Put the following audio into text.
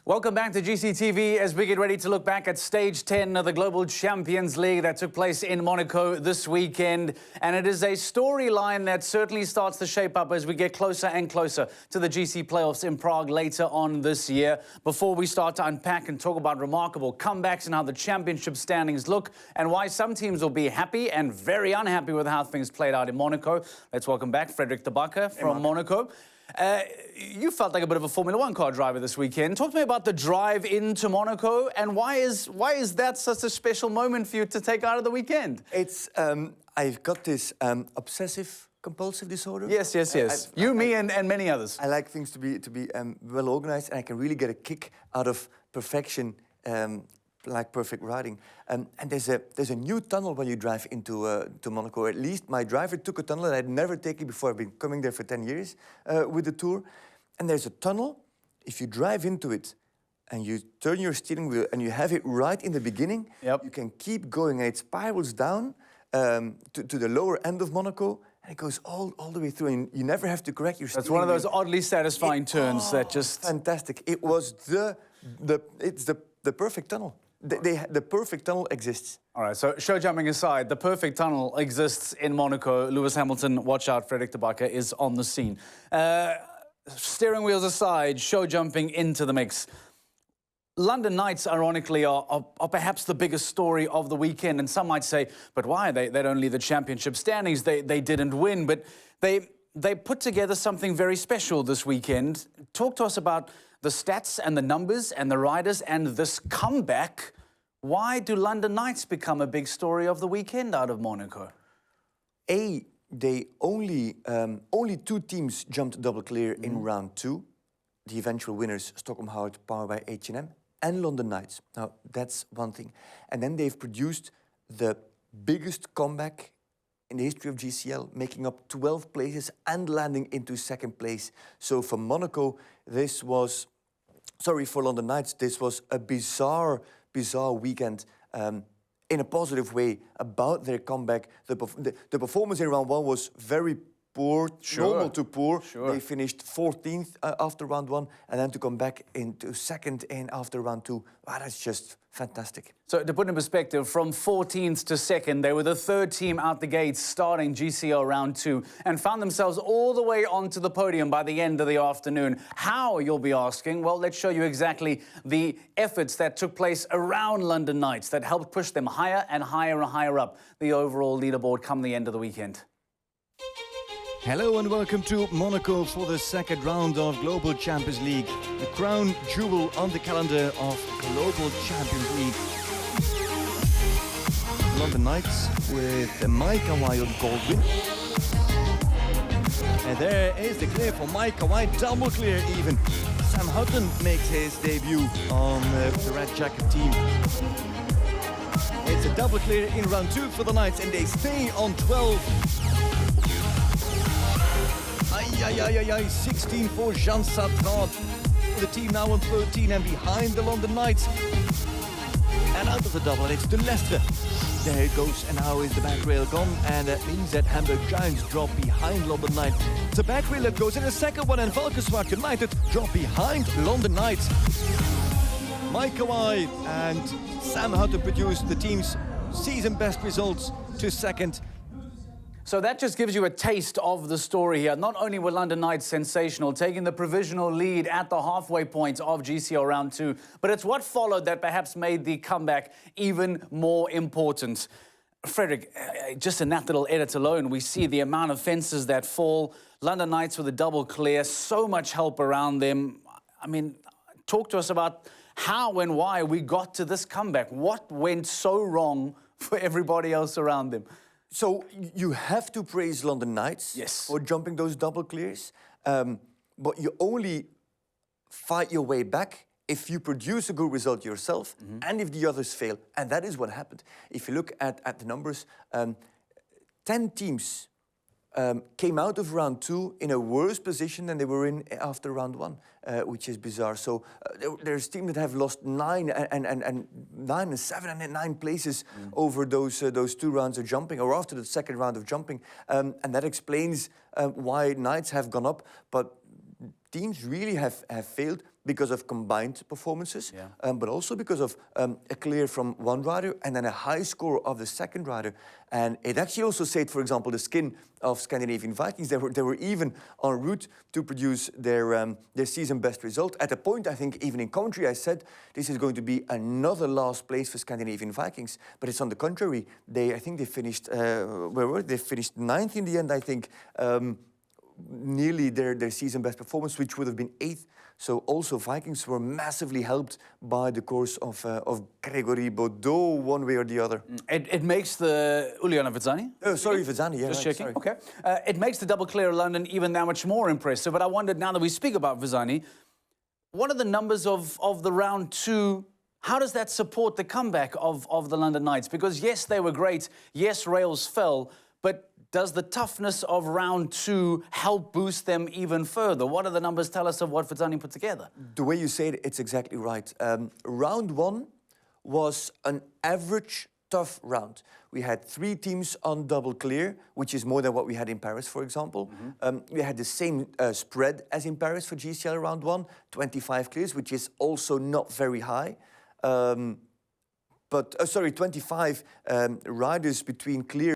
Welcome back to GCTV as we get ready to look back at Stage 10 of the Global Champions League that took place in Monaco this weekend. And it is a storyline that certainly starts to shape up as we get closer and closer to the GC playoffs in Prague later on this year. Before we start to unpack and talk about remarkable comebacks and how the championship standings look and why some teams will be happy and very unhappy with how things played out in Monaco, let's welcome back Frederik de Backer from Monaco. You felt like a bit of a Formula One car driver this weekend. Talk to me about the drive into Monaco and why is that such a special moment for you to take out of the weekend? It's I've got this obsessive compulsive disorder. Yes. Me and many others. I like things to be well organized, and I can really get a kick out of perfection, like perfect riding. And there's a new tunnel when you drive into to Monaco. At least my driver took a tunnel that I'd never taken before. I've been coming there for 10 years with the tour. And there's a tunnel. If you drive into it and you turn your steering wheel and you have it right in the beginning, you can keep going, and it spirals down to the lower end of Monaco. And it goes all the way through, and you never have to correct your steering wheel. That's one of those oddly satisfying turns that just... Fantastic. It was the perfect tunnel. The perfect tunnel exists. All right, so show jumping aside, the perfect tunnel exists in Monaco. Lewis Hamilton, watch out, Frederik de Backer is on the scene. Steering wheels aside, show jumping into the mix. London Knights, ironically, are perhaps the biggest story of the weekend, and some might say, but why? They don't lead the championship standings, they didn't win, but they put together something very special this weekend. Talk to us about the stats and the numbers and the riders and this comeback. Why do London Knights become a big story of the weekend out of Monaco? They only two teams jumped double clear in round two. The eventual winners, Stockholm Howard, powered by H&M, and London Knights. Now, that's one thing. And then they've produced the biggest comeback in the history of GCL, making up 12 places and landing into second place. So for Monaco, for London Knights, this was a bizarre weekend in a positive way about their comeback. The performance in round one was very poor, normal to poor. They finished 14th after round one, and then to come back into second after round two. Wow, that's just fantastic. So to put in perspective, from 14th to second, they were the third team out the gates starting GCL round two and found themselves all the way onto the podium by the end of the afternoon. How, you'll be asking? Well, let's show you exactly the efforts that took place around London Knights that helped push them higher and higher and higher up the overall leaderboard come the end of the weekend. Hello and welcome to Monaco for the second round of Global Champions League, the crown jewel on the calendar of Global Champions League. London Knights with Mike Kawai on gold win. And there is the clear for Mike Kawai, double clear even. Sam Hutton makes his debut on the red jacket team. It's a double clear in round two for the Knights, and they stay on 12. 16 for Jean Satran. The team now on 13 and behind the London Knights. And out of the double, it's to Leicester. There it goes, and now is the back rail gone, and that means that Hamburg Giants drop behind London Knights. The back rail that goes in the second one, and Valkenswaard United drop behind London Knights. Mike Kawai and Sam Hutton produced the team's season best results to second. So that just gives you a taste of the story here. Not only were London Knights sensational, taking the provisional lead at the halfway point of GCL round two, but it's what followed that perhaps made the comeback even more important. Frederik, just in that little edit alone, we see the amount of fences that fall. London Knights with a double clear, so much help around them. I mean, talk to us about how and why we got to this comeback. What went so wrong for everybody else around them? So you have to praise London Knights for jumping those double clears, but you only fight your way back if you produce a good result yourself and if the others fail. And that is what happened. If you look at the numbers, 10 teams came out of round two in a worse position than they were in after round one, which is bizarre. So there's teams that have lost 9 and 7 and 9 places over those two rounds of jumping, or after the second round of jumping, and that explains why Knights have gone up. But teams really have failed. because of combined performances, Yeah. but also because of a clear from one rider and then a high score of the second rider. And it actually also saved, for example, the skin of Scandinavian Vikings. They were even en route to produce their season best result. At a point, I think, even in commentary, I said this is going to be another last place for Scandinavian Vikings. But it's on the contrary. I think they finished, where were they? They finished 9th in the end, I think. Nearly their season best performance, which would have been 8th. So also Vikings were massively helped by the course of Gregory Baudot, one way or the other. It makes the Uliana Vizzani. Oh, sorry, Vizzani. Yeah, Just right, checking. sorry. Okay. It makes the double clear of London even that much more impressive. But I wondered, now that we speak about Vizzani, what are the numbers of the round 2? How does that support the comeback of the London Knights? Because yes, they were great. Yes, rails fell. But does the toughness of round 2 help boost them even further? What do the numbers tell us of what Vizzani put together? The way you say it, it's exactly right. Round 1 was an average tough round. We had 3 teams on double clear, which is more than what we had in Paris, for example. We had the same spread as in Paris for GCL round 1, 25 clears, which is also not very high. 25 riders between clear